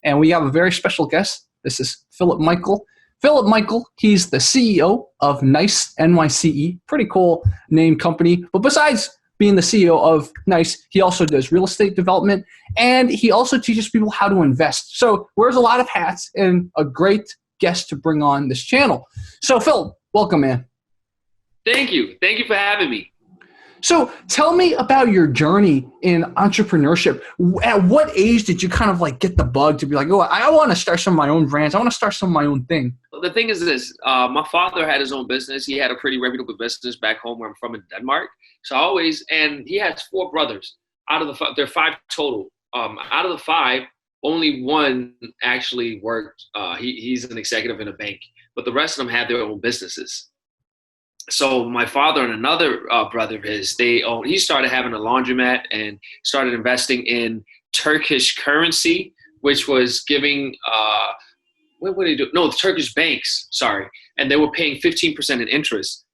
And we have a very special guest. This is Philip Michael. Philip Michael, he's the CEO of NYCE, NYCE. Pretty cool name company. But besides being the CEO of NYCE, he also does real estate development, and he also teaches people how to invest. So wears a lot of hats and a great guest to bring on this channel. So Phil, welcome, man. Thank you. Thank you for having me. So tell me about your journey in entrepreneurship. At what age did you kind of like get the bug to be like, oh, I want to start some of my own brands. I want to start some of my own thing. The thing is this, my father had his own business. He had a pretty reputable business back home where I'm from in Denmark. So and he has 4 brothers. Out of there are 5 total. Out of the 5, only one actually worked. He's an executive in a bank, but the rest of them had their own businesses. So my father and another brother of his, he started having a laundromat and started investing in Turkish currency, which was giving, what did he do? No, Turkish banks, sorry. And they were paying 15% in interest.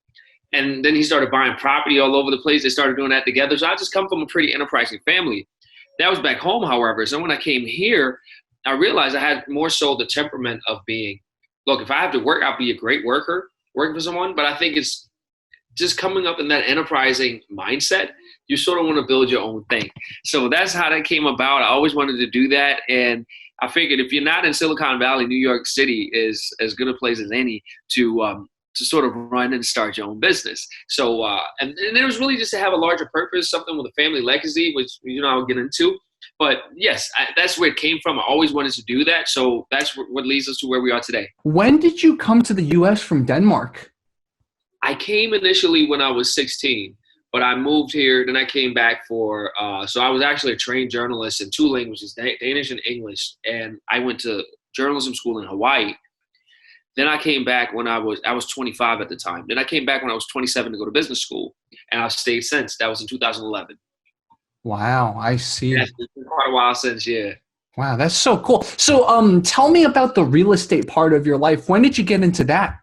And then he started buying property all over the place. They started doing that together. So I just come from a pretty enterprising family. That was back home, however. So when I came here, I realized I had more so the temperament of being, look, if I have to work, I'll be a great worker, working for someone, but I think it's just coming up in that enterprising mindset. You sort of want to build your own thing. So that's how that came about. I always wanted to do that. And I figured if you're not in Silicon Valley, New York City is as good a place as any to sort of run and start your own business. So, and it was really just to have a larger purpose, something with a family legacy, which, I'll get into. But yes, that's where it came from. I always wanted to do that. So that's what leads us to where we are today. When did you come to the U.S. from Denmark? I came initially when I was 16, but I moved here. Then I came back for, so I was actually a trained journalist in 2 languages, Danish and English. And I went to journalism school in Hawaii. Then I came back when I was 25 at the time. Then I came back when I was 27 to go to business school. And I've stayed since. That was in 2011. Wow, I see. Yeah, it's been quite a while since, yeah. Wow, that's so cool. So tell me about the real estate part of your life. When did you get into that?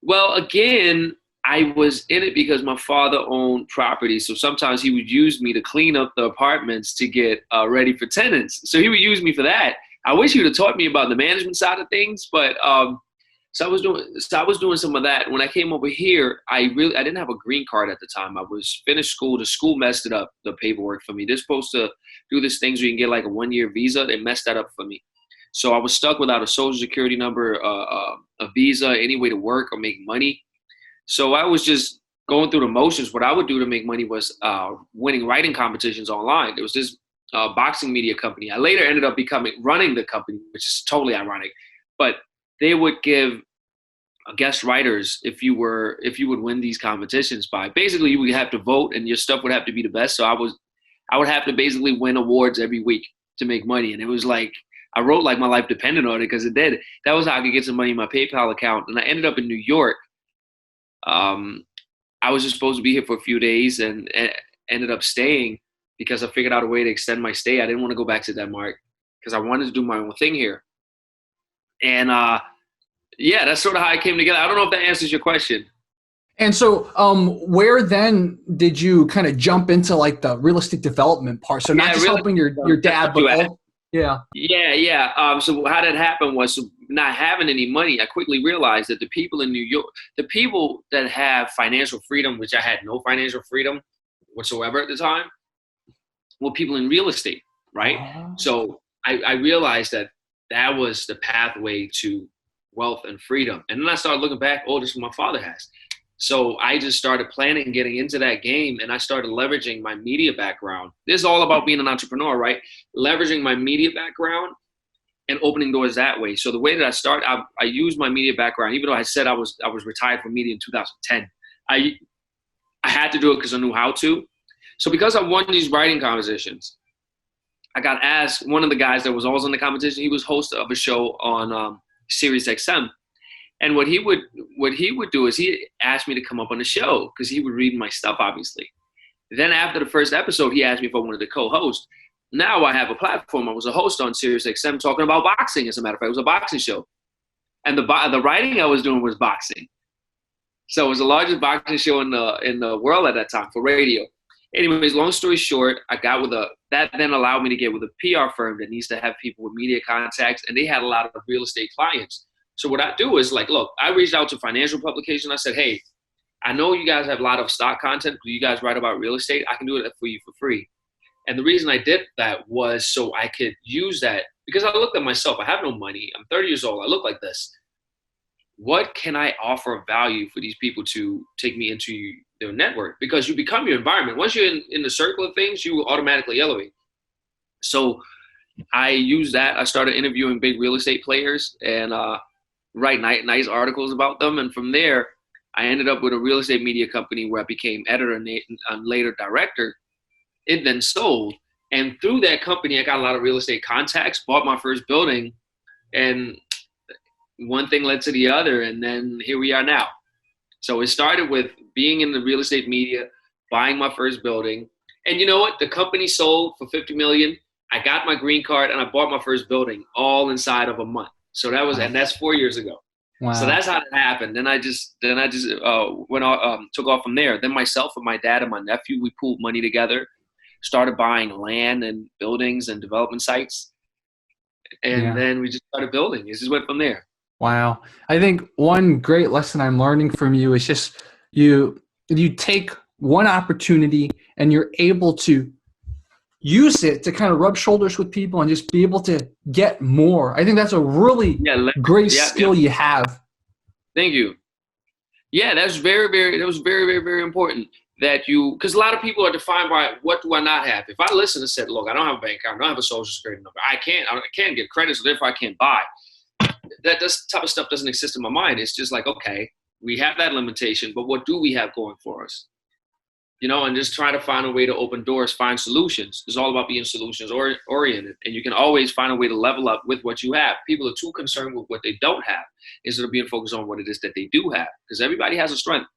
Well, again, I was in it because my father owned property. So sometimes he would use me to clean up the apartments to get ready for tenants. So he would use me for that. I wish he would have taught me about the management side of things, but so I was doing some of that. When I came over here, I didn't have a green card at the time. I was finished school. The school messed it up, the paperwork for me. They're supposed to do this thing so you can get like a 1-year visa. They messed that up for me. So I was stuck without a social security number, a visa, any way to work or make money. So I was just going through the motions. What I would do to make money was winning writing competitions online. There was this boxing media company. I later ended up running the company, which is totally ironic. But they would give guest writers if you would win these competitions by basically you would have to vote and your stuff would have to be the best. So I would have to basically win awards every week to make money. And it was like, I wrote like my life depended on it because it did. That was how I could get some money in my PayPal account. And I ended up in New York. I was just supposed to be here for a few days and ended up staying because I figured out a way to extend my stay. I didn't want to go back to Denmark because I wanted to do my own thing here. And yeah, that's sort of how it came together. I don't know if that answers your question. And so where then did you kind of jump into like the real estate development part? So not just helping your dad, but Yeah. So how that happened was not having any money. I quickly realized that the people in New York, the people that have financial freedom, which I had no financial freedom whatsoever at the time, were people in real estate, right? So I realized that was the pathway to wealth and freedom. And then I started looking back, this is what my father has. So I just started planning getting into that game, and I started leveraging my media background. This is all about being an entrepreneur, right? Leveraging my media background and opening doors that way. So the way that I started, I used my media background, even though I said I was retired from media in 2010. I had to do it because I knew how to. So because I won these writing competitions, I got asked, one of the guys that was always in the competition, he was host of a show on Sirius XM. And what he would do is he asked me to come up on the show because he would read my stuff, obviously. Then after the first episode, he asked me if I wanted to co-host. Now I have a platform. I was a host on Sirius XM talking about boxing, as a matter of fact. It was a boxing show. And the writing I was doing was boxing. So it was the largest boxing show in the world at that time for radio. Anyways, long story short, I got with that then allowed me to get with a PR firm that needs to have people with media contacts, and they had a lot of real estate clients. So what I do is like, look, I reached out to financial publication. I said, hey, I know you guys have a lot of stock content, but you guys write about real estate. I can do it for you for free. And the reason I did that was so I could use that, because I looked at myself. I have no money. I'm 30 years old. I look like this. What can I offer of value for these people to take me into their network? Because you become your environment. Once you're in the circle of things, you will automatically elevate. So I used that. I started interviewing big real estate players and write nice articles about them. And from there, I ended up with a real estate media company where I became editor and later director. It then sold. And through that company, I got a lot of real estate contacts, bought my first building, and one thing led to the other. And then here we are now. So it started with being in the real estate media, buying my first building. And you know what? The company sold for $50 million. I got my green card and I bought my first building all inside of a month. So that was, and that's 4 years ago. Wow. So that's how it happened. Then I just went on, took off from there. Then myself and my dad and my nephew, we pooled money together, started buying land and buildings and development sites. And then we just started building. It just went from there. Wow. I think one great lesson I'm learning from you is just you take one opportunity and you're able to use it to kind of rub shoulders with people and just be able to get more. I think that's a really great skill you have. Thank you. Yeah, that's very, very important that you, because a lot of people are defined by what do I not have. If I listen and said, look, I don't have a bank account, I don't have a social security number, I can't get credit, so therefore I can't buy. That type of stuff doesn't exist in my mind. It's just like, okay, we have that limitation, but what do we have going for us? You know, and just try to find a way to open doors, find solutions. It's all about being solutions oriented. And you can always find a way to level up with what you have. People are too concerned with what they don't have instead of being focused on what it is that they do have, because everybody has a strength.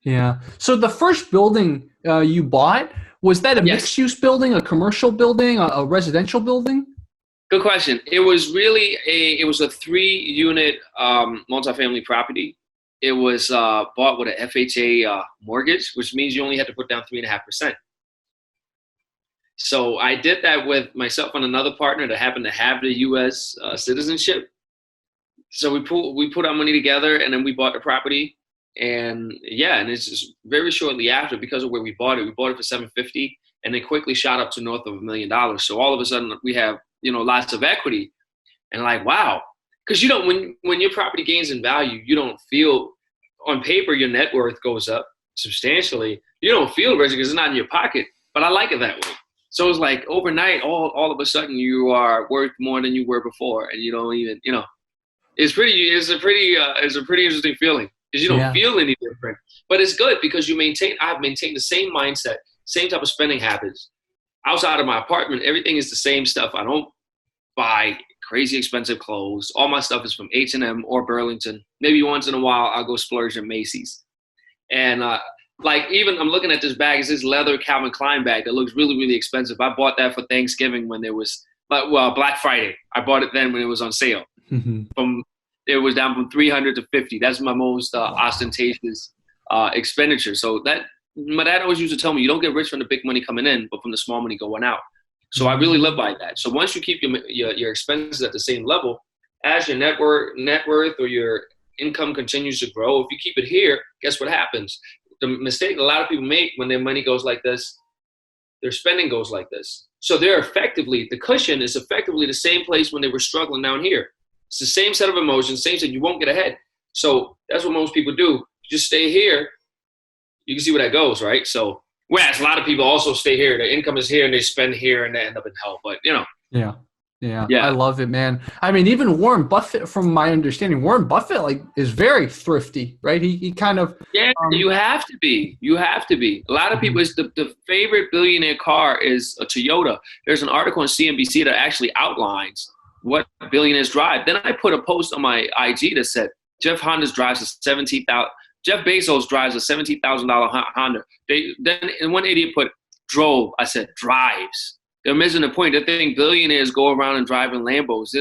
Yeah. So the first building you bought, was that a mixed-use building, a commercial building, a residential building? Good question. It was really a 3-unit multifamily property. It was bought with an FHA mortgage, which means you only had to put down 3.5%. So I did that with myself and another partner that happened to have the U.S. Citizenship. So we put our money together and then we bought the property. And and it's just very shortly after, because of where we bought it for $750, and it quickly shot up to north of $1 million. So all of a sudden we have, lots of equity, and like, wow. Because when your property gains in value, you don't feel, on paper, your net worth goes up substantially. You don't feel rich because it's not in your pocket, but I like it that way. So it's like overnight, all of a sudden you are worth more than you were before, and you don't even, it's a pretty interesting feeling because you don't feel any different. But it's good because I've maintained the same mindset, same type of spending habits. Outside of my apartment, everything is the same stuff. I don't buy crazy expensive clothes. All my stuff is from H&M or Burlington. Maybe once in a while I'll go splurge at Macy's. And even I'm looking at this bag. It's this leather Calvin Klein bag that looks really, really expensive. I bought that for Thanksgiving when there was, Black Friday. I bought it then when it was on sale. Mm-hmm. It was down from $300 to $50. That's my most ostentatious expenditure. So that my dad always used to tell me, you don't get rich from the big money coming in, but from the small money going out. So I really live by that. So once you keep your expenses at the same level, as your net worth or your income continues to grow, if you keep it here, guess what happens? The mistake a lot of people make when their money goes like this, their spending goes like this. So the cushion is effectively the same place when they were struggling down here. It's the same set of emotions, same set. You won't get ahead. So that's what most people do. You just stay here. You can see where that goes, right? So whereas a lot of people also stay here. Their income is here and they spend here and they end up in hell. But, Yeah. I love it, man. I mean, even Warren Buffett, from my understanding, Warren Buffett is very thrifty, right? He kind of you have to be. You have to be. A lot of people, the favorite billionaire car is a Toyota. There's an article on CNBC that actually outlines what billionaires drive. Then I put a post on my IG that said Jeff Bezos drives a $17,000 Honda. And one idiot put drove. I said drives. They're missing the point. They think billionaires go around and drive in Lambos.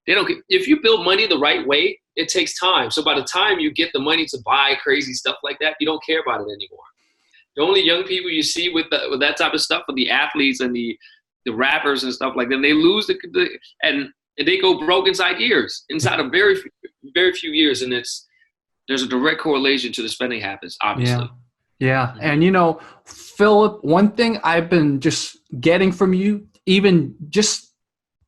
They don't. If you build money the right way, it takes time. So by the time you get the money to buy crazy stuff like that, you don't care about it anymore. The only young people you see with that type of stuff are the athletes and the rappers and stuff like that. They lose and they go broke inside of very few years, and there's a direct correlation to the spending habits, obviously. Yeah. And Philip, one thing I've been just getting from you, even just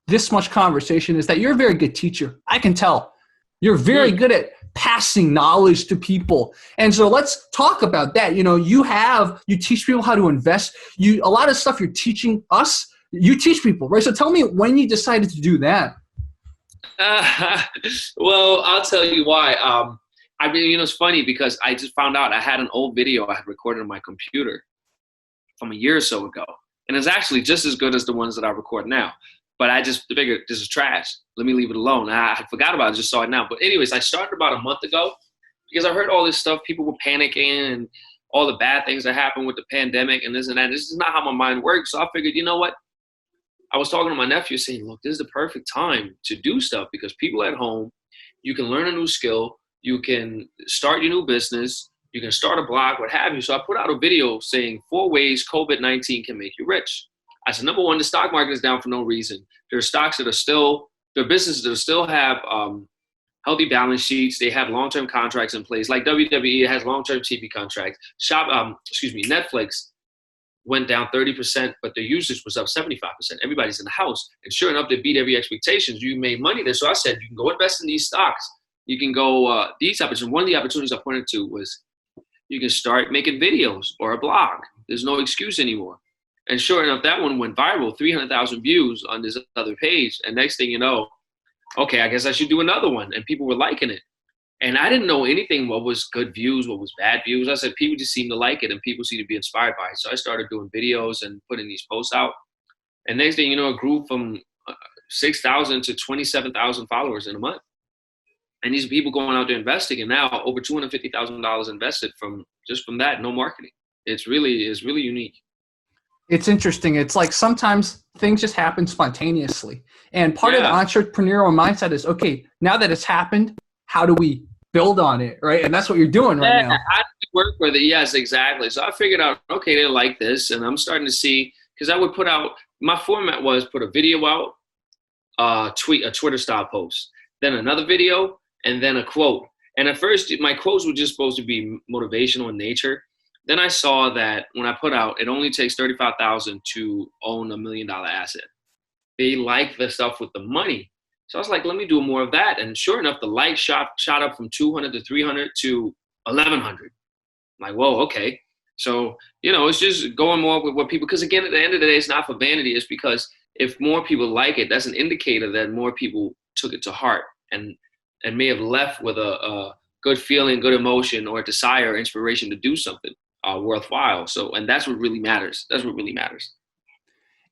this much conversation, is that you're a very good teacher. I can tell. You're very good at passing knowledge to people. And so let's talk about that. You teach people how to invest. A lot of stuff you're teaching us, you teach people, right? So tell me when you decided to do that. Well, I'll tell you why. It's funny because I just found out I had an old video I had recorded on my computer from a year or so ago. And it's actually just as good as the ones that I record now. But I just figured this is trash. Let me leave it alone. I forgot about it, just saw it now. But anyways, I started about a month ago because I heard all this stuff. People were panicking and all the bad things that happened with the pandemic and this and that. This is not how my mind works. So I figured, you know what? I was talking to my nephew saying, look, this is the perfect time to do stuff because people at home, you can learn a new skill. You can start your new business. You can start a blog, what have you. So I put out a video saying 4 ways COVID-19 can make you rich. I said, number one, the stock market is down for no reason. There are stocks that are still, there are businesses that still have healthy balance sheets. They have long-term contracts in place. Like WWE has long-term TV contracts. Netflix went down 30%, but their usage was up 75%. Everybody's in the house. And sure enough, they beat every expectations. You made money there. So I said, you can go invest in these stocks. You can go, these opportunities. One of the opportunities I pointed to was you can start making videos or a blog. There's no excuse anymore. And sure enough, that one went viral, 300,000 views on this other page. And next thing you know, okay, I guess I should do another one. And people were liking it. And I didn't know anything, what was good views, what was bad views. I said, people just seem to like it and people seem to be inspired by it. So I started doing videos and putting these posts out. And next thing you know, it grew from 6,000 to 27,000 followers in a month. And these are people going out there investing, and now over $250,000 invested from that, no marketing. It's really unique. It's interesting. It's like sometimes things just happen spontaneously. And part of the entrepreneurial mindset is, okay, now that it's happened, how do we build on it, right? And that's what you're doing right now. How do we work with it? Yes, exactly. So I figured out, okay, they like this, and I'm starting to see, because I would put out, my format was put a video out, a Twitter style post, then another video, and then a quote. And at first, my quotes were just supposed to be motivational in nature. Then I saw that when I put out, it only takes $35,000 to own $1 million asset. They like the stuff with the money. So I was like, let me do more of that. And sure enough, the likes shot up from 200 to 300 to 1,100. I'm like, whoa, okay. So, it's just going more with what people, because again, at the end of the day, it's not for vanity. It's because if more people like it, that's an indicator that more people took it to heart and may have left with a good feeling, good emotion, or a desire, inspiration to do something worthwhile. So, and that's what really matters. That's what really matters.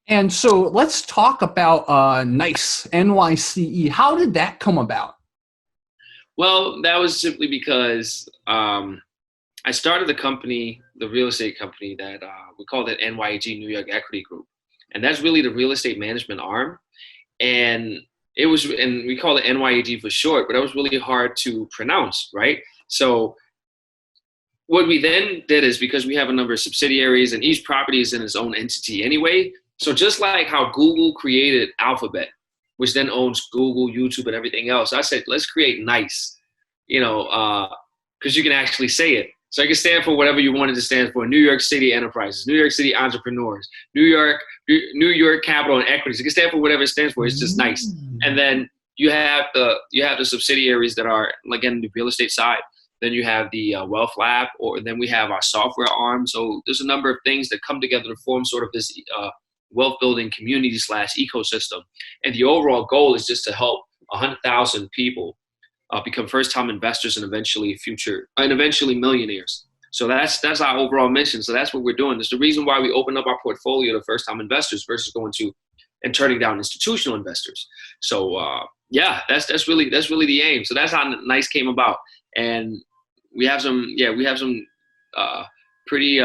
And so let's talk about NYCE, NYCE. How did that come about? Well, that was simply because I started the company, the real estate company that we called it NYEG, New York Equity Group. And that's really the real estate management arm. And we call it NYEG for short, but that was really hard to pronounce, right? So what we then did is, because we have a number of subsidiaries and each property is in its own entity anyway. So just like how Google created Alphabet, which then owns Google, YouTube, and everything else, I said, let's create NYCE, because you can actually say it. So it can stand for whatever you wanted to stand for. New York City Enterprises, New York City Entrepreneurs, New York Capital and Equities. It can stand for whatever it stands for. It's just NYCE. And then you have the subsidiaries that are, again, the real estate side. Then you have the WealthLab, or then we have our software arm. So there's a number of things that come together to form sort of this wealth building community / ecosystem. And the overall goal is just to help 100,000 people become first-time investors and eventually millionaires. So that's our overall mission. So that's what we're doing. That's the reason why we open up our portfolio to first-time investors versus going to and turning down institutional investors. So that's really the aim. So that's how NYCE came about. And we have some pretty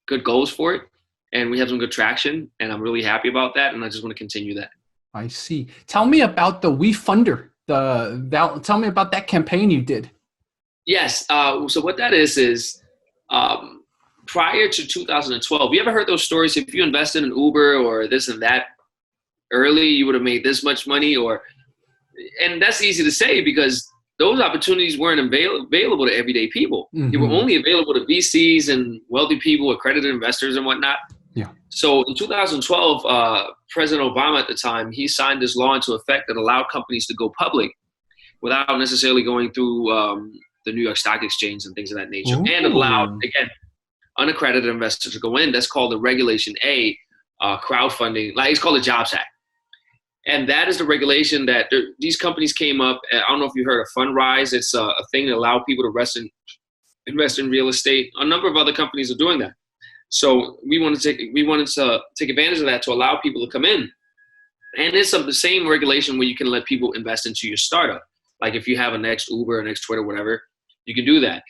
good goals for it, and we have some good traction, and I'm really happy about that. And I just want to continue that. I see. Tell me about the Wii Funder. Tell me about that campaign you did. Yes. So what that is prior to 2012, you ever heard those stories? If you invested in Uber or this and that early, you would have made this much money, and that's easy to say because those opportunities weren't available to everyday people. They were only available to VCs and wealthy people, accredited investors and whatnot. Yeah. So in 2012, President Obama at the time, he signed this law into effect that allowed companies to go public without necessarily going through the New York Stock Exchange and things of that nature. Ooh. And allowed, again, unaccredited investors to go in. That's called the Regulation A, crowdfunding. Like, it's called the Jobs Act. And that is the regulation that these companies came up. I don't know if you heard of Fundrise. It's a thing that allows people to invest in real estate. A number of other companies are doing that. So we wanted to take advantage of that to allow people to come in. And it's the same regulation where you can let people invest into your startup. Like if you have a next Uber, a next Twitter, whatever, you can do that.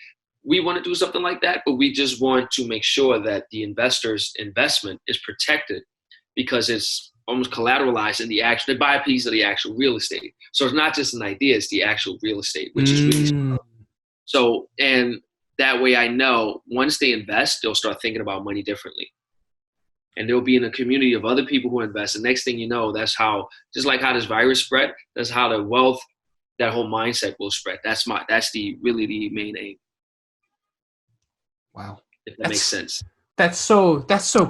We want to do something like that, but we just want to make sure that the investor's investment is protected because it's almost collateralized in the actual, they buy a piece of the actual real estate. So it's not just an idea, it's the actual real estate, which is really smart. So, and that way I know once they invest, they'll start thinking about money differently. And they'll be in a community of other people who invest. The next thing you know, that's how, just like how this virus spread, that's how the wealth, that whole mindset will spread. That's really the main aim. Wow. If that makes sense. That's so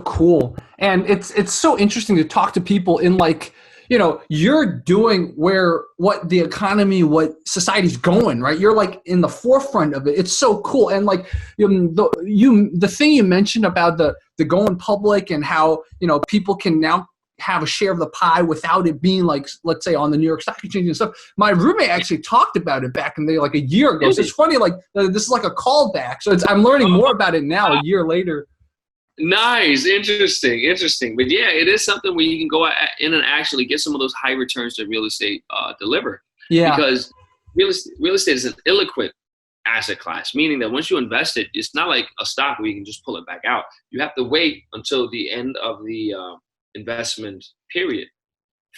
cool. And it's so interesting to talk to people in like, you know, you're doing what the economy, what society's going, right? You're like in the forefront of it. It's so cool. And like the thing you mentioned about the going public and how, you know, people can now have a share of the pie without it being like, let's say on the New York Stock Exchange and stuff. My roommate actually talked about it back in the day, like a year ago. So it's funny, like this is like a callback. So I'm learning more about it now a year later. Nice. Interesting. But yeah, it is something where you can go in and actually get some of those high returns that real estate deliver. Yeah. Because real estate is an illiquid asset class, meaning that once you invest it, it's not like a stock where you can just pull it back out. You have to wait until the end of the investment period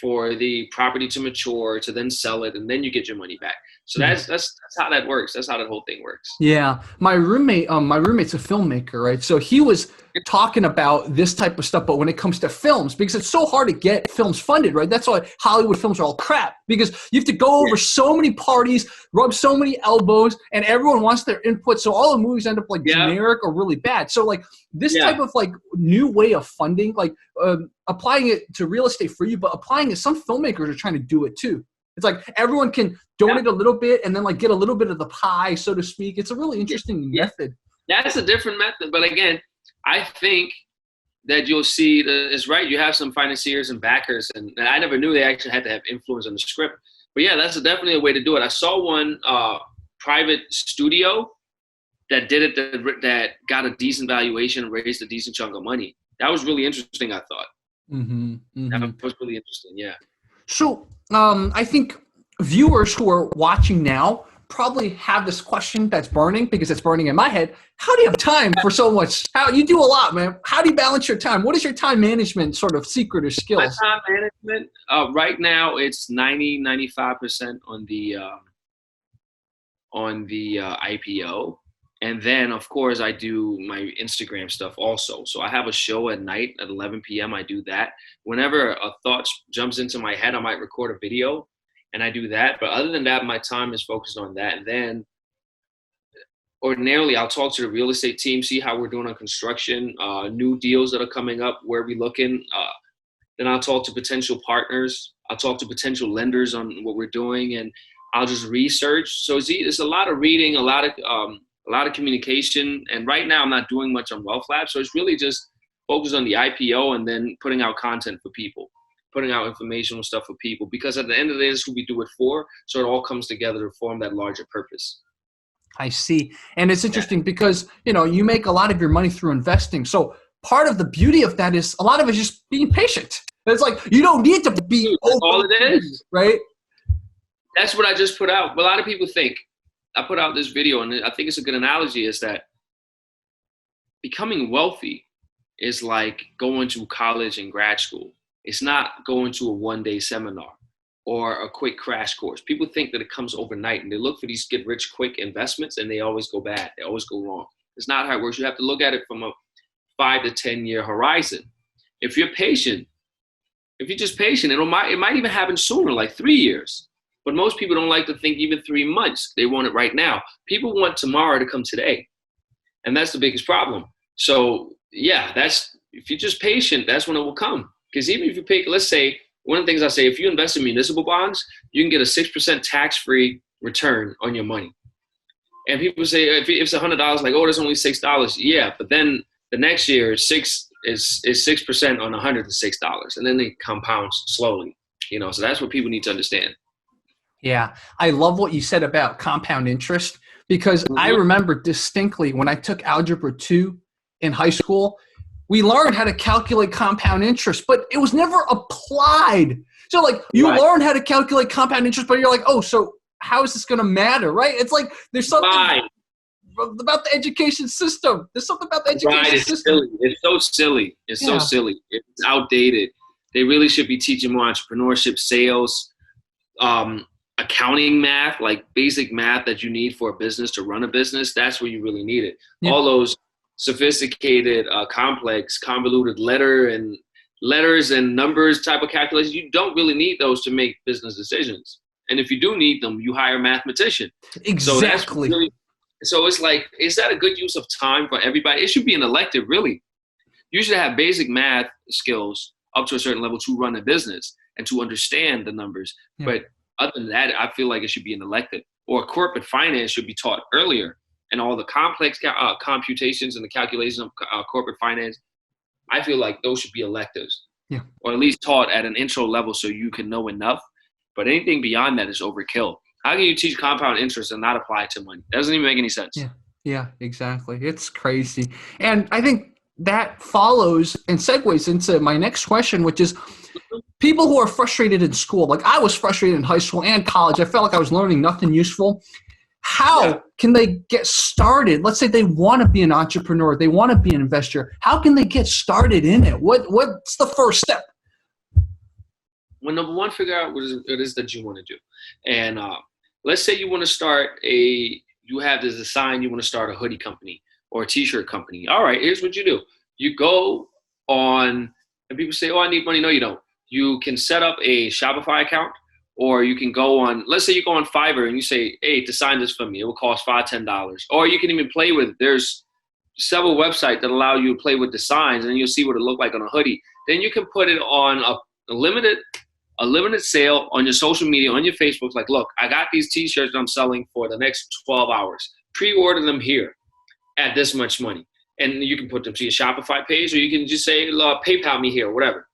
for the property to mature, to then sell it, and then you get your money back. So that's how that works. That's how that whole thing works. Yeah. My roommate's a filmmaker, right? So he was talking about this type of stuff, but when it comes to films, because it's so hard to get films funded, right? That's why Hollywood films are all crap, because you have to go over so many parties, rub so many elbows, and everyone wants their input. So all the movies end up like generic or really bad. So like this type of like new way of funding, like applying it to real estate for you, but applying it, some filmmakers are trying to do it too. It's like everyone can donate a little bit and then like get a little bit of the pie, so to speak. It's a really interesting method. That's a different method. But again, I think that you'll see it's right. You have some financiers and backers, and I never knew they actually had to have influence on the script. But yeah, that's definitely a way to do it. I saw one private studio that did it that got a decent valuation, raised a decent chunk of money. That was really interesting, I thought. That was really interesting, yeah. So I think viewers who are watching now probably have this question that's burning, because it's burning in my head. How do you have time for so much? How you do a lot, man. How do you balance your time? What is your time management sort of secret or skills? My time management, right now it's 95% on the IPO. And then, of course, I do my Instagram stuff also. So I have a show at night at 11 p.m. I do that. Whenever a thought jumps into my head, I might record a video, and I do that. But other than that, my time is focused on that. And then ordinarily, I'll talk to the real estate team, see how we're doing on construction, new deals that are coming up, where we're looking. Then I'll talk to potential partners. I'll talk to potential lenders on what we're doing, and I'll just research. So it's a lot of reading, a lot of communication. And right now I'm not doing much on WealthLab. So it's really just focused on the IPO and then putting out content for people, putting out informational stuff for people, because at the end of the day, this is who we do it for. So it all comes together to form that larger purpose. I see. And it's interesting because, you know, you make a lot of your money through investing. So part of the beauty of that is a lot of it is just being patient. It's like, you don't need to be all it is, right? That's what I just put out. A lot of people think, I put out this video, and I think it's a good analogy, is that becoming wealthy is like going to college and grad school. It's not going to a one-day seminar or a quick crash course. People think that it comes overnight, and they look for these get-rich-quick investments, and they always go bad. They always go wrong. It's not how it works. You have to look at it from a 5 to 10 year horizon. If you're patient, if you're just patient, it might even happen sooner, like 3 years. But most people don't like to think even 3 months. They want it right now. People want tomorrow to come today. And that's the biggest problem. So yeah, if you're just patient, that's when it will come. Because even if you pay, let's say, one of the things I say, if you invest in municipal bonds, you can get a 6% tax-free return on your money. And people say, if it's $100, like, oh, there's only $6. Yeah, but then the next year is 6% on $100 to $6. And then it compounds slowly, so that's what people need to understand. Yeah, I love what you said about compound interest, because I remember distinctly when I took Algebra 2 in high school, we learned how to calculate compound interest, but it was never applied. So like you learn how to calculate compound interest, but you're like, oh, so how is this going to matter, right? It's like there's something about the education system. There's something about the education system. Silly. It's so silly. So silly. It's outdated. They really should be teaching more entrepreneurship, sales, accounting math, like basic math that you need for a business to run a business. That's where you really need it. Yeah. All those sophisticated, complex, convoluted letters and numbers type of calculations, you don't really need those to make business decisions. And if you do need them, you hire a mathematician. Exactly. So it's like, is that a good use of time for everybody? It should be an elective, really. You should have basic math skills up to a certain level to run a business and to understand the numbers. Yeah. But other than that, I feel like it should be an elective. Or corporate finance should be taught earlier. And all the complex computations and the calculations of corporate finance, I feel like those should be electives. Yeah. Or at least taught at an intro level so you can know enough. But anything beyond that is overkill. How can you teach compound interest and not apply it to money? That doesn't even make any sense. Yeah, exactly. It's crazy. And I think that follows and segues into my next question, which is people who are frustrated in school. Like I was frustrated in high school and college. I felt like I was learning nothing useful. How can they get started? Let's say they want to be an entrepreneur. They want to be an investor. How can they get started in it? What's the first step? Well, number one, figure out what it is that you want to do. And let's say you want to start you have this design, you want to start a hoodie company or a t-shirt company. All right, here's what you do. You go on, and people say, oh, I need money. No, you don't. You can set up a Shopify account, or you can go on, let's say you go on Fiverr and you say, hey, design this for me. It will cost $5, $10. Or you can even play with it. There's several websites that allow you to play with designs, and you'll see what it look like on a hoodie. Then you can put it on a limited sale on your social media, on your Facebook. Like, look, I got these t-shirts I'm selling for the next 12 hours. Pre-order them here at this much money. And you can put them to your Shopify page, or you can just say, PayPal me here, or whatever.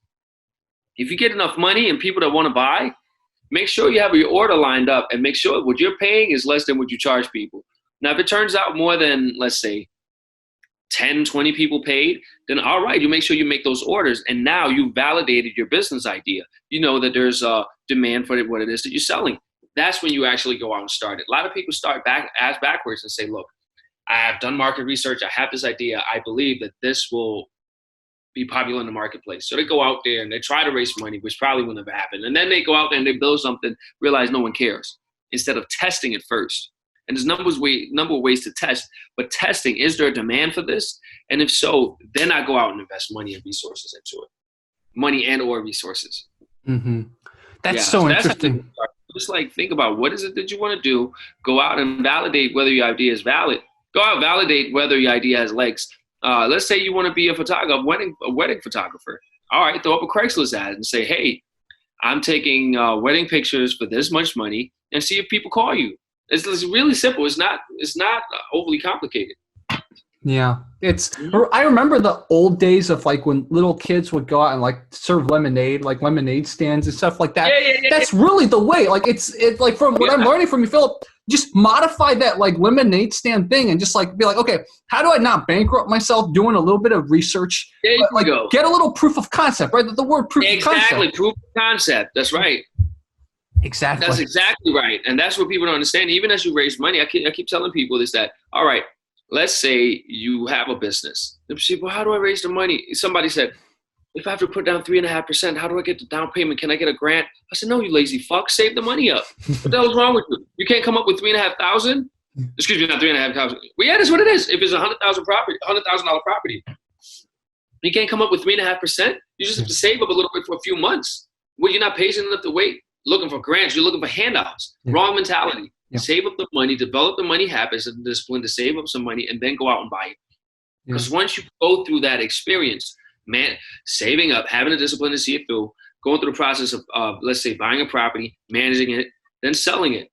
If you get enough money and people that want to buy, make sure you have your order lined up and make sure what you're paying is less than what you charge people. Now, if it turns out more than, let's say, 10, 20 people paid, then all right, you make sure you make those orders. And now you validated your business idea. You know that there's a demand for what it is that you're selling. That's when you actually go out and start it. A lot of people start ass backwards and say, look, I have done market research. I have this idea. I believe that this will be popular in the marketplace. So they go out there and they try to raise money, which probably wouldn't have happened. And then they go out there and they build something, realize no one cares, instead of testing it first. And there's number of ways to test, but testing, is there a demand for this? And if so, then I go out and invest money and resources into it. Money and or resources. Mm-hmm. That's so interesting. Just like think about what is it that you want to do. Go out and validate whether your idea is valid. Go out and validate whether your idea has legs. Let's say you want to be a photographer, a wedding photographer. All right, throw up a Craigslist ad and say, hey, I'm taking wedding pictures for this much money, and see if people call you. It's really simple. It's not overly complicated. Yeah, I remember the old days of like when little kids would go out and like serve lemonade, like lemonade stands and stuff like that. Yeah. That's really the way. Like it's like from what I'm learning from you, Philip, just modify that like lemonade stand thing and just like be like, okay, how do I not bankrupt myself doing a little bit of research? There you go. Get a little proof of concept, right? The word proof of concept. Exactly, proof of concept. That's right. Exactly. That's exactly right. And that's what people don't understand. Even as you raise money, I keep telling people is that, all right, let's say you have a business. They say, well, how do I raise the money? Somebody said, if I have to put down 3.5%, how do I get the down payment? Can I get a grant? I said, no, you lazy fuck, save the money up. What the hell is wrong with you? You can't come up with $3,500? Excuse me, not $3,500. Well, yeah, that's what it is. If it's $100,000 property, You can't come up with 3.5%. You just have to save up a little bit for a few months. Well, you're not patient enough to wait. Looking for grants, you're looking for handouts. Wrong mentality. Save up the money, develop the money habits and discipline to save up some money, and then go out and buy it. Because once you go through that experience, man, saving up, having the discipline to see it through, going through the process of let's say, buying a property, managing it, then selling it.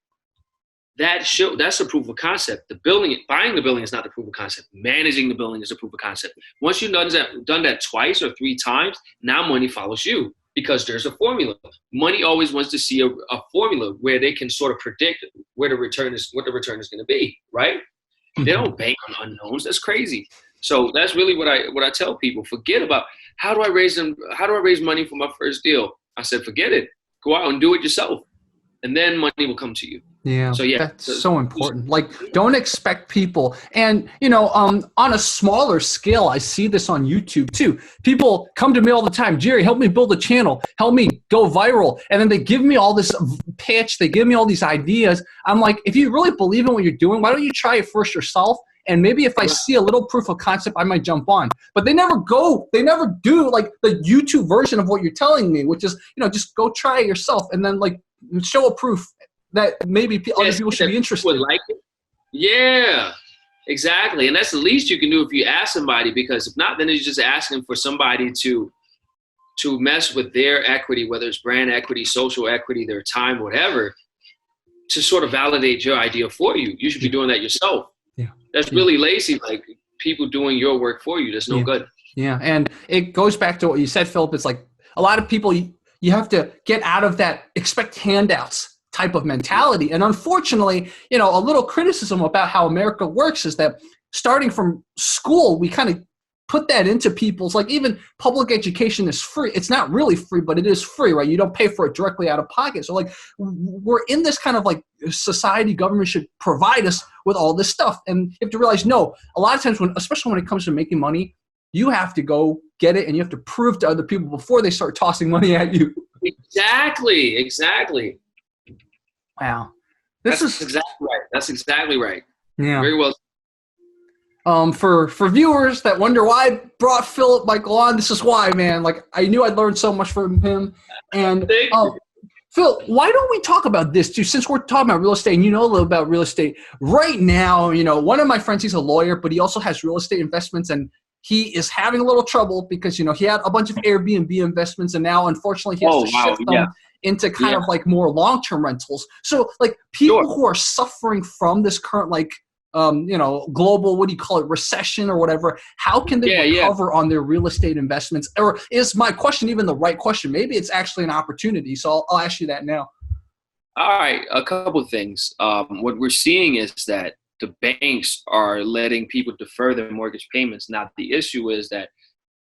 That's a proof of concept. Buying the building is not the proof of concept. Managing the building is the proof of concept. Once you've done that twice or 3 times, now money follows you because there's a formula. Money always wants to see a formula where they can sort of predict what the return is going to be, right? They don't bank on unknowns. That's crazy. So that's really what I tell people. Forget about how do I raise money for my first deal? I said, forget it. Go out and do it yourself. And then money will come to you. Yeah. So that's so important. Like, don't expect people. And, on a smaller scale, I see this on YouTube too. People come to me all the time. Jerry, help me build a channel. Help me go viral. And then they give me all this pitch. They give me all these ideas. I'm like, if you really believe in what you're doing, why don't you try it first yourself? And maybe if I see a little proof of concept, I might jump on. But they never do like the YouTube version of what you're telling me, which is, just go try it yourself and then like show a proof that maybe other people should be interested. Like it. Yeah, exactly. And that's the least you can do if you ask somebody, because if not, then it's just asking for somebody to mess with their equity, whether it's brand equity, social equity, their time, whatever, to sort of validate your idea for you. You should be doing that yourself. Yeah. That's really lazy, like people doing your work for you. That's no good. Yeah, and it goes back to what you said, Philip. It's like a lot of people, you have to get out of that expect handouts type of mentality. And unfortunately, a little criticism about how America works is that starting from school, we kind of put that into people's, like, even public education is free. It's not really free, but it is free, right? You don't pay for it directly out of pocket. So like we're in this kind of like society, government should provide us with all this stuff. And you have to realize, no, a lot of times especially when it comes to making money, you have to go get it and you have to prove to other people before they start tossing money at you. Exactly. Wow. That's exactly right. Yeah. Very well. For viewers that wonder why I brought Philip Michael on, this is why, man. Like, I knew I'd learn so much from him. And Phil, why don't we talk about this too? Since we're talking about real estate and you know a little about real estate right now, one of my friends, he's a lawyer, but he also has real estate investments, and he is having a little trouble because, he had a bunch of Airbnb investments, and now unfortunately he has to shift them into kind of like more long-term rentals. So like people who are suffering from this current, like, global, what do you call it, recession or whatever, how can they recover on their real estate investments? Or is my question even the right question? Maybe it's actually an opportunity. So I'll ask you that now. All right. A couple of things. What we're seeing is that the banks are letting people defer their mortgage payments. Now, the issue is that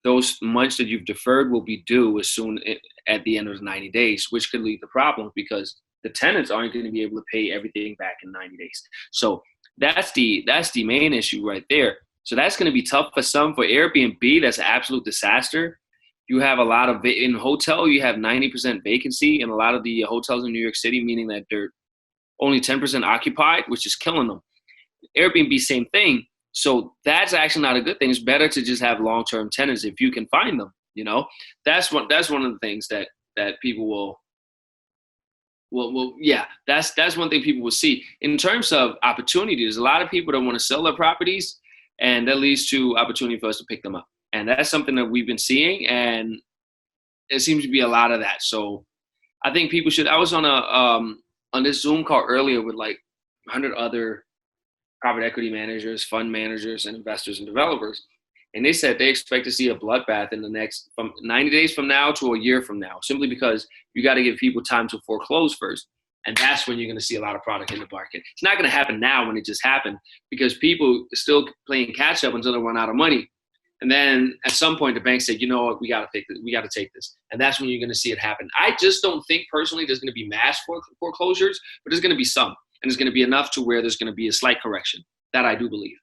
those months that you've deferred will be due as soon at the end of the 90 days, which could lead to problems because the tenants aren't going to be able to pay everything back in 90 days. So that's the main issue right there. So that's going to be tough for some. For Airbnb, that's an absolute disaster. You have a lot of in hotel, you have 90% vacancy in a lot of the hotels in New York City, meaning that they're only 10% occupied, which is killing them. Airbnb, same thing. So that's actually not a good thing. It's better to just have long-term tenants if you can find them. That's one of the things that people will. That's one thing people will see. In terms of opportunities, a lot of people don't want to sell their properties, and that leads to opportunity for us to pick them up. And that's something that we've been seeing, and it seems to be a lot of that. So I think people should. I was on this Zoom call earlier with like 100 other private equity managers, fund managers, and investors and developers. And they said they expect to see a bloodbath in the next from 90 days from now to a year from now, simply because you got to give people time to foreclose first. And that's when you're going to see a lot of product in the market. It's not going to happen now when it just happened, because people are still playing catch up until they run out of money. And then at some point, the bank said, you know what, we got to take this. We got to take this. And that's when you're going to see it happen. I just don't think personally there's going to be mass foreclosures, but there's going to be some. And there's going to be enough to where there's going to be a slight correction. That I do believe.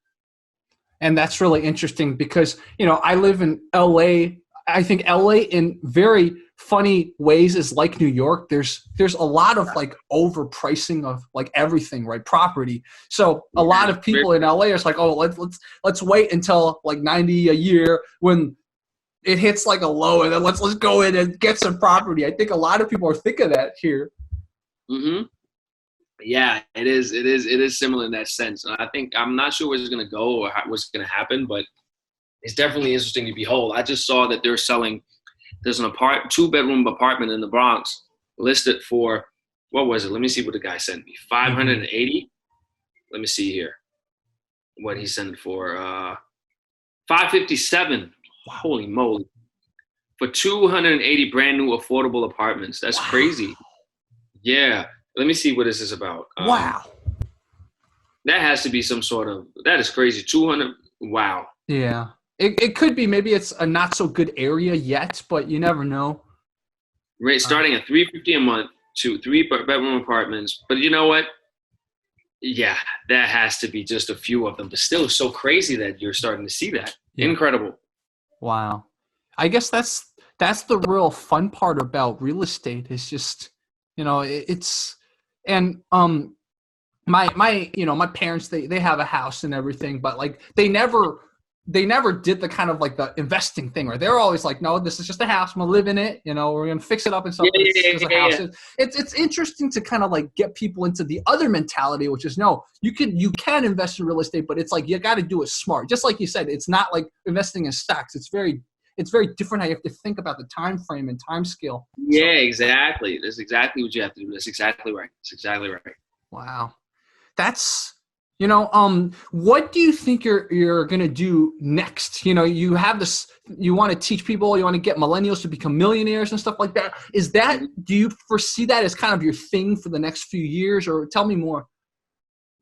And that's really interesting because, I live in LA. I think LA in very funny ways is like New York. There's a lot of like overpricing of like everything, right? Property. So a lot of people in LA are like, oh, let's wait until like 90 a year when it hits like a low, and then let's go in and get some property. I think a lot of people are thinking that here. Mm-hmm. Yeah, it is similar in that sense. And I think I'm not sure where it's going to go or what's going to happen, but it's definitely interesting to behold. I just saw that they're selling. There's an 2-bedroom apartment in the Bronx listed for, what was it? Let me see what the guy sent me. 580. Let me see here what he sent it for. 557. Holy moly! For 280 brand new affordable apartments. That's crazy. Yeah. Let me see what this is about. Wow. That has to be some sort of, that is crazy. 200. Wow. Yeah. It could be, maybe it's a not so good area yet, but you never know. Right, starting at $350 a month to 3-bedroom apartments. But you know what? Yeah, that has to be just a few of them. But still so crazy that you're starting to see that. Yeah. Incredible. Wow. I guess that's the real fun part about real estate. Is just, it's, and my parents, they have a house and everything, but like they never did the kind of like the investing thing, right? They're always like, no, this is just a house. I'm gonna live in it. We're gonna fix it up and stuff. It's just a house. Yeah. It's interesting to kind of like get people into the other mentality, which is no, you can invest in real estate, but it's like you got to do it smart. Just like you said, it's not like investing in stocks. It's very different how you have to think about the time frame and time scale. Yeah, exactly. That's exactly what you have to do. That's exactly right. That's exactly right. Wow. That's, what do you think you're going to do next? You have this, you want to teach people, you want to get millennials to become millionaires and stuff like that. Do you foresee that as kind of your thing for the next few years, or tell me more?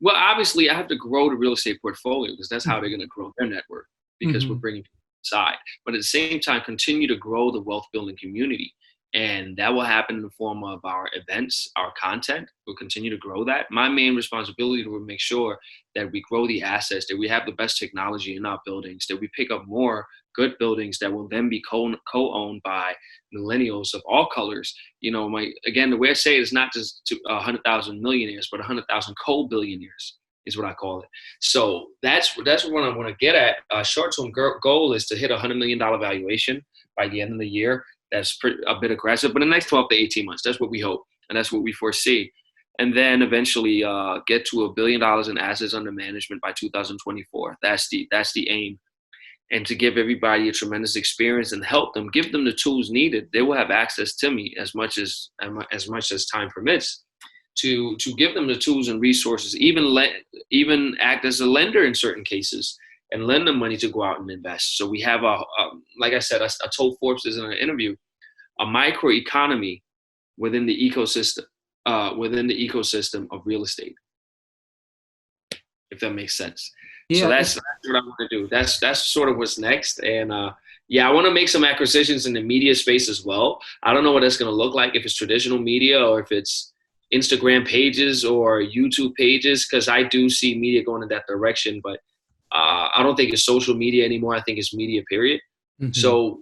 Well, obviously I have to grow the real estate portfolio because that's how they're going to grow their network, because we're bringing people inside. But at the same time, continue to grow the wealth building community. And that will happen in the form of our events, our content. We'll continue to grow that. My main responsibility will make sure that we grow the assets, that we have the best technology in our buildings, that we pick up more good buildings that will then be co-owned by millennials of all colors. The way I say it is not just 100,000 millionaires, but 100,000 co-billionaires is what I call it. So that's what I want to get at. Short-term goal is to hit $100 million valuation by the end of the year. That's a bit aggressive, but in the next 12 to 18 months, that's what we hope, and that's what we foresee. And then eventually get to $1 billion in assets under management by 2024. That's the aim. And to give everybody a tremendous experience and help them, give them the tools needed. They will have access to me as much as time permits, to give them the tools and resources, even act as a lender in certain cases, and lend them money to go out and invest. So we have like I said, I told Forbes this in an interview, a microeconomy within the ecosystem of real estate, if that makes sense. Yeah, so that's what I want to do. That's sort of what's next. And I want to make some acquisitions in the media space as well. I don't know what that's going to look like, if it's traditional media or if it's Instagram pages or YouTube pages, because I do see media going in that direction, but I don't think it's social media anymore. I think it's media, period. So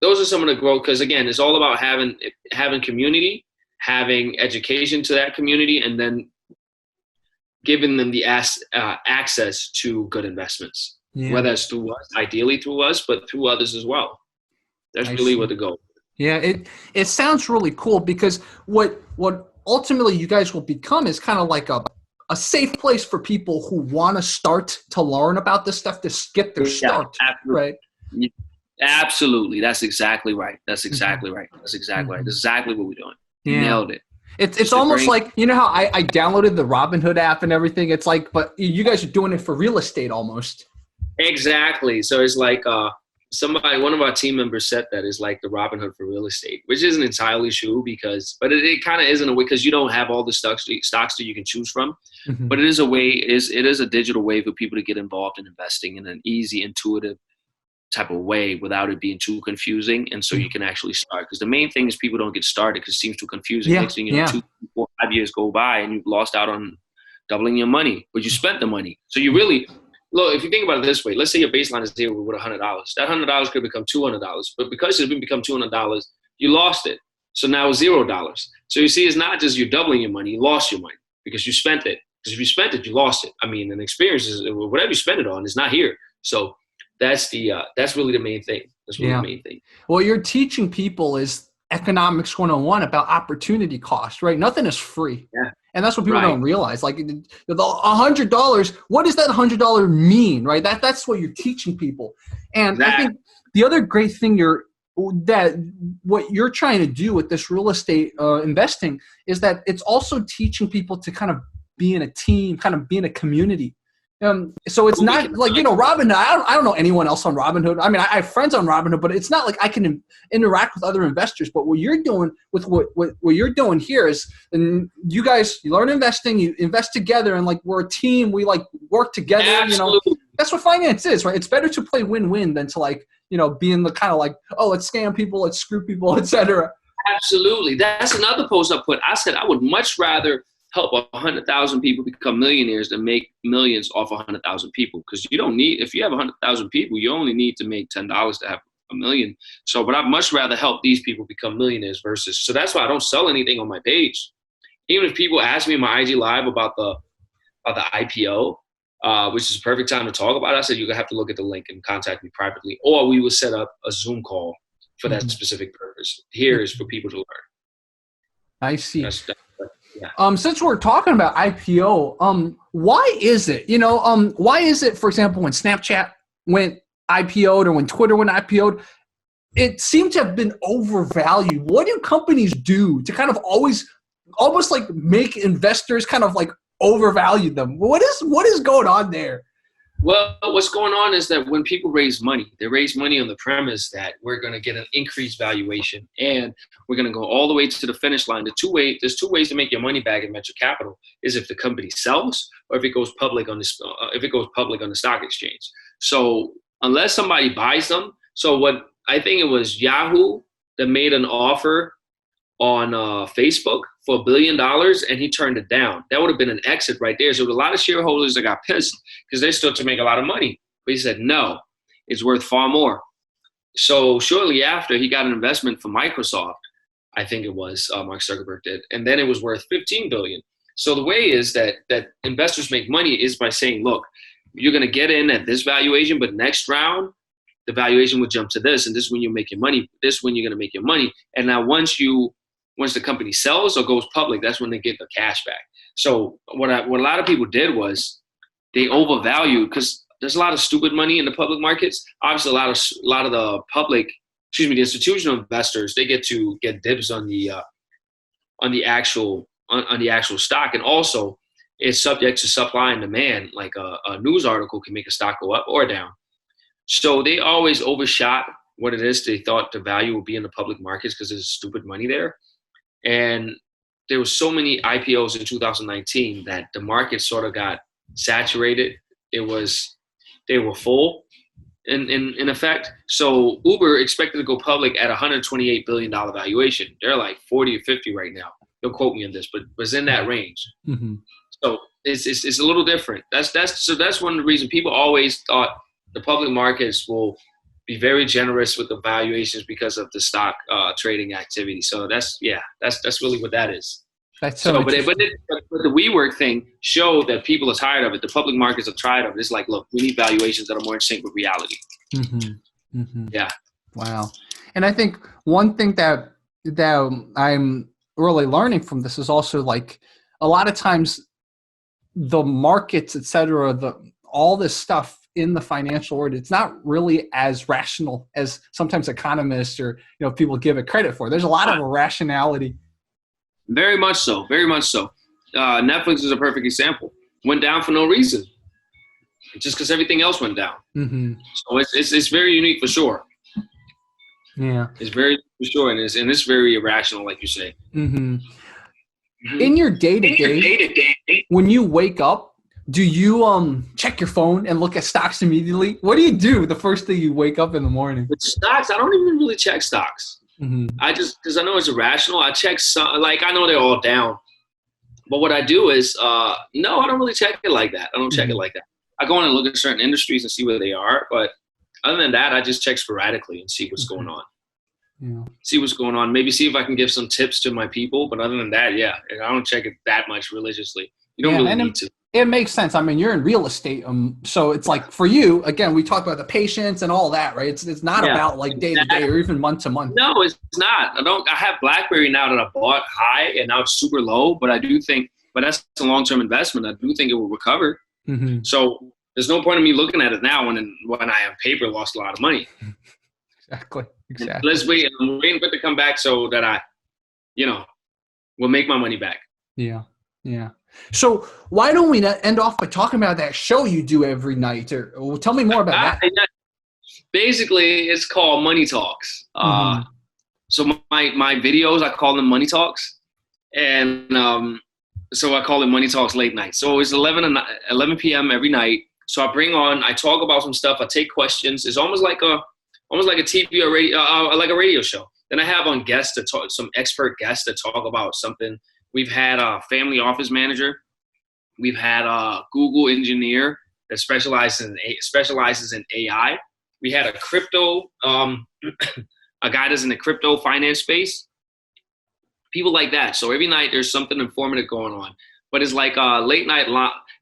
those are some of the growth, because again, it's all about having community, having education to that community, and then giving them the access to good investments, whether it's through us, ideally through us, but through others as well. That's really what the goal is. Yeah, it sounds really cool, because what ultimately you guys will become is kind of like a safe place for people who want to start to learn about this stuff, to get their start, right? Absolutely. That's exactly right. That's exactly right. That's exactly right. That's exactly what we're doing. You nailed it. It's almost like, how I downloaded the Robinhood app and everything. It's like, but you guys are doing it for real estate almost. Exactly. So it's like one of our team members said that is like the Robinhood for real estate, which isn't entirely true, but it kind of is in a way, because you don't have all the stocks that you can choose from. But it is a way, it is a digital way for people to get involved in investing in an easy, intuitive type of way without it being too confusing. And so you can actually start, because the main thing is people don't get started because it seems too confusing. Next thing you know, 2, 4, 5 years go by and you've lost out on doubling your money, but you spent the money. So you really, look, if you think about it this way, let's say your baseline is here with $100. That $100 could become $200, but because it's become $200, you lost it. So now it's $0. So you see, it's not just you're doubling your money, you lost your money because you spent it. Because if you spent it, you lost it. I mean, an experience is whatever you spend it on is not here. So that's really the main thing. That's really the main thing. What you're teaching people is economics 101 about opportunity cost, right? Nothing is free. Yeah. And that's what people don't realize. Like the $100, what does that $100 mean, right? That's what you're teaching people. And I think the other great thing what you're trying to do with this real estate investing is that it's also teaching people to kind of be in a team, kind of be in a community. So it's not like, Robinhood, I don't know anyone else on Robinhood. I mean, I have friends on Robinhood, but it's not like I can interact with other investors. But what you're doing with what you're doing here is, and you guys, you learn investing, you invest together, and like we're a team, we like work together. Absolutely. That's what finance is, right? It's better to play win-win than to like, be in the kind of like, oh, let's scam people, let's screw people, etc. Absolutely. That's another post I put. I said I would much rather help 100,000 people become millionaires than make millions off 100,000 people. Because you don't need, if you have 100,000 people, you only need to make $10 to have a million. So, but I'd much rather help these people become millionaires versus, so that's why I don't sell anything on my page. Even if people ask me in my IG live about the IPO, which is a perfect time to talk about it, I said, you're gonna have to look at the link and contact me privately, or we will set up a Zoom call for that specific purpose. Here is for people to learn. I see. Yeah. Since we're talking about IPO, why is it, why is it, for example, when Snapchat went IPO'd or when Twitter went IPO'd, it seemed to have been overvalued? What do companies do to kind of almost like make investors kind of like overvalue them? What is going on there? Well, what's going on is that when people raise money, they raise money on the premise that we're going to get an increased valuation and we're going to go all the way to the finish line. There's two ways to make your money back in venture capital: is if the company sells or if it goes public on the stock exchange. So unless somebody buys them, so what I think it was Yahoo that made an offer on Facebook for $1 billion, and he turned it down. That would have been an exit right there. So there was a lot of shareholders that got pissed because they stood to make a lot of money. But he said, no, it's worth far more. So shortly after, he got an investment from Microsoft, I think it was, Mark Zuckerberg did, and then it was worth $15 billion. So the way is that investors make money is by saying, look, you're going to get in at this valuation, but next round, the valuation would jump to this, and this is when you make your money. This is when you're going to make your money. And now once the company sells or goes public, that's when they get the cash back. So what a lot of people did was they overvalued, because there's a lot of stupid money in the public markets. Obviously, a lot of the the institutional investors, they get to get dibs on the actual stock, and also it's subject to supply and demand. Like a news article can make a stock go up or down. So they always overshot what it is they thought the value would be in the public markets because there's stupid money there. And there was so many IPOs in 2019 that the market sort of got saturated. They were full in effect. So Uber expected to go public at $128 billion valuation. They're like 40 or 50 right now. Don't quote me on this, but was in that range. Mm-hmm. So it's a little different. That's one of the reasons people always thought the public markets will be very generous with the valuations because of the stock trading activity. So that's really what that is. That's so. But the WeWork thing showed that people are tired of it. The public markets are tired of it. It's like, look, we need valuations that are more in sync with reality. Mm-hmm. Mm-hmm. Yeah. Wow. And I think one thing that I'm really learning from this is also like a lot of times the markets, et cetera, all this stuff in the financial world, it's not really as rational as sometimes economists or people give it credit for. There's a lot of irrationality. Very much so. Very much so. Netflix is a perfect example. Went down for no reason, just because everything else went down. Mm-hmm. So it's very unique for sure. Yeah, it's very for sure, and it's very irrational, like you say. Mm-hmm. Mm-hmm. In your day-to-day, when you wake up, do you check your phone and look at stocks immediately? What do you do the first thing you wake up in the morning? With stocks, I don't even really check stocks. Mm-hmm. Because I know it's irrational. I check some, like I know they're all down, but what I do is no, I don't really check it like that. I don't check it like that. I go in and look at certain industries and see where they are, but other than that, I just check sporadically and see what's going on. Yeah. See what's going on. Maybe see if I can give some tips to my people, but other than that, yeah, I don't check it that much religiously. You don't really need to. It makes sense. I mean, you're in real estate, so it's like for you, again, we talk about the patience and all that, right? It's not about like day to day or even month to month. No, it's not. I have Blackberry now that I bought high and now it's super low, but I do think, but that's a long-term investment. I do think it will recover. Mm-hmm. So there's no point in me looking at it now when I have paper lost a lot of money. Exactly. Let's wait. I'm waiting for it to come back so that I, will make my money back. Yeah. So why don't we end off by talking about that show you do every night? Or tell me more about that. Basically, it's called Money Talks. Mm-hmm. So my videos, I call them Money Talks. And so I call it Money Talks late night. So it's 11 p.m. every night. So I talk about some stuff. I take questions. It's almost like a TV or radio, like a radio show. Then I have on guests to talk, some expert guests to talk about something. We've had a family office manager. We've had a Google engineer that specializes in AI. We had a crypto, a guy that's in the crypto finance space. People like that. So every night there's something informative going on. But it's like a late night.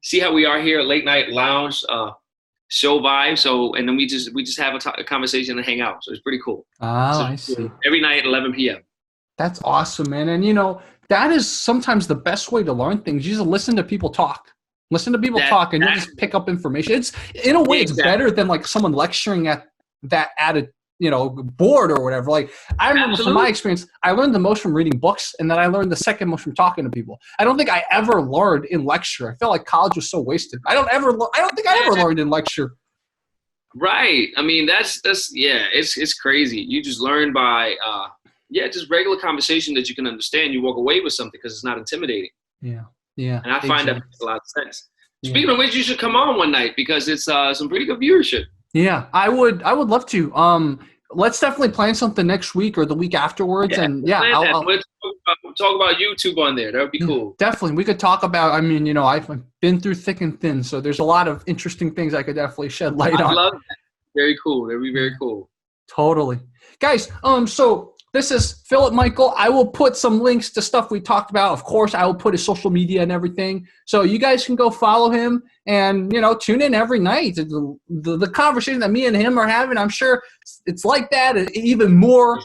See how we are here, late night lounge show vibe. So and then we just have a conversation and hang out. So it's pretty cool. Oh, so I see. Every night at 11 p.m. That's awesome, man. And that is sometimes the best way to learn things. You just listen to people talk. Listen to people talk, and you just pick up information. It's in a way, it's better than like someone lecturing at a board or whatever. Like I remember from my experience, I learned the most from reading books, and then I learned the second most from talking to people. I don't think I ever learned in lecture. I felt like college was so wasted. I don't think I ever learned in lecture. Right. I mean, that's it's crazy. You just learn by just regular conversation that you can understand. You walk away with something because it's not intimidating. Yeah. And I find that makes a lot of sense. Speaking of which, you should come on one night because it's some pretty good viewership. Yeah, I would love to. Let's definitely plan something next week or the week afterwards. I'll talk about YouTube on there. That would be cool. Definitely. We could talk about, I've been through thick and thin, so there's a lot of interesting things I could definitely shed light on. I love that. Very cool. That'd be very cool. Totally. Guys, so this is Philip Michael. I will put some links to stuff we talked about. Of course, I will put his social media and everything. So you guys can go follow him and, tune in every night. The conversation that me and him are having, I'm sure it's like that. Even more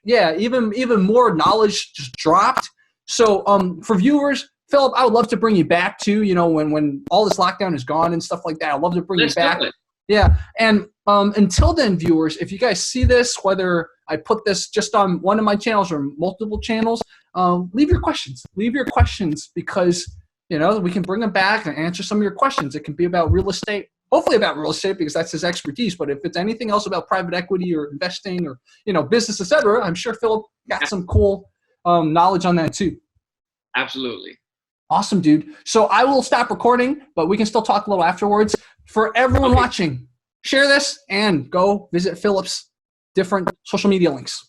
even more knowledge just dropped. So for viewers, Philip, I would love to bring you back too, when all this lockdown is gone and stuff like that. I'd love to bring you back. Yeah. And until then, viewers, if you guys see this, whether I put this just on one of my channels or multiple channels, leave your questions. Leave your questions because, we can bring them back and answer some of your questions. It can be about real estate, hopefully about real estate because that's his expertise. But if it's anything else about private equity or investing or, business, etc., I'm sure Philip got some cool knowledge on that too. Absolutely. Awesome, dude. So I will stop recording, but we can still talk a little afterwards. For everyone watching, share this and go visit Philip's different social media links.